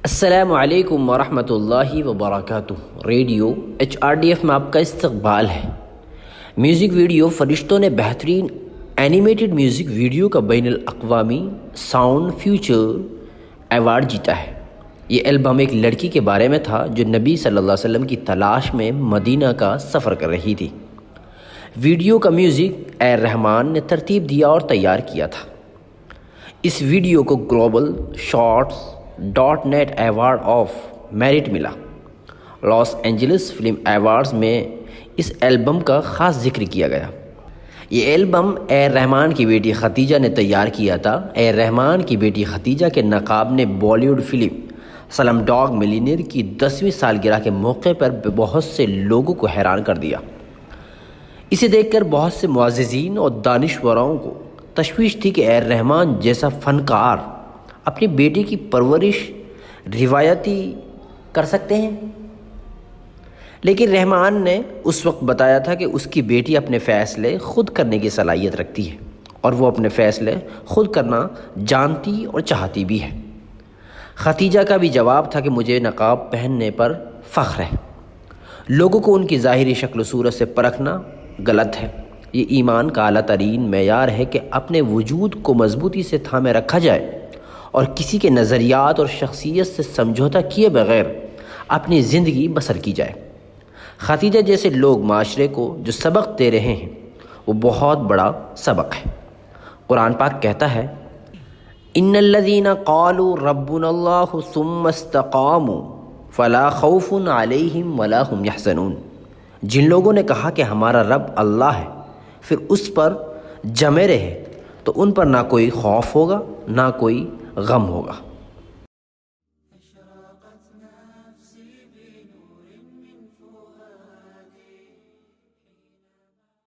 السلام علیکم ورحمۃ اللہ وبرکاتہ۔ ریڈیو HRDF میں آپ کا استقبال ہے۔ میوزک ویڈیو فرشتوں نے بہترین اینیمیٹڈ میوزک ویڈیو کا بین الاقوامی ساؤنڈ فیوچر ایوارڈ جیتا ہے۔ یہ البم ایک لڑکی کے بارے میں تھا جو نبی صلی اللہ علیہ وسلم کی تلاش میں مدینہ کا سفر کر رہی تھی۔ ویڈیو کا میوزک اے رحمان نے ترتیب دیا اور تیار کیا تھا۔ اس ویڈیو کو global shorts.net award of merit ملا۔ لاس اینجلس فلم ایوارڈز میں اس البم کا خاص ذکر کیا گیا۔ یہ البم اے رحمان کی بیٹی ختیجہ نے تیار کیا تھا۔ اے رحمان کی بیٹی ختیجہ کے نقاب نے بالی ووڈ فلم سلم ڈاگ ملینئر کی 10ویں سالگرہ کے موقع پر بہت سے لوگوں کو حیران کر دیا۔ اسے دیکھ کر بہت سے معززین اور دانشوروں کو تشویش تھی کہ اے رحمان جیسا فنکار اپنی بیٹی کی پرورش روایتی کر سکتے ہیں، لیکن رحمان نے اس وقت بتایا تھا کہ اس کی بیٹی اپنے فیصلے خود کرنے کی صلاحیت رکھتی ہے اور وہ اپنے فیصلے خود کرنا جانتی اور چاہتی بھی ہے۔ ختیجہ کا بھی جواب تھا کہ مجھے نقاب پہننے پر فخر ہے۔ لوگوں کو ان کی ظاہری شکل و صورت سے پرکھنا غلط ہے۔ یہ ایمان کا اعلیٰ ترین معیار ہے کہ اپنے وجود کو مضبوطی سے تھامے رکھا جائے اور کسی کے نظریات اور شخصیت سے سمجھوتہ کیے بغیر اپنی زندگی بسر کی جائے۔ ختیجہ جیسے لوگ معاشرے کو جو سبق دے رہے ہیں وہ بہت بڑا سبق ہے۔ قرآن پاک کہتا ہے ان الذین قالوا ربنا اللہ ثم استقاموا فلا خوف علیہم ولا هم یحزنون۔ جن لوگوں نے کہا کہ ہمارا رب اللہ ہے پھر اس پر جمے رہے تو ان پر نہ کوئی خوف ہوگا نہ کوئی غم ہوگا۔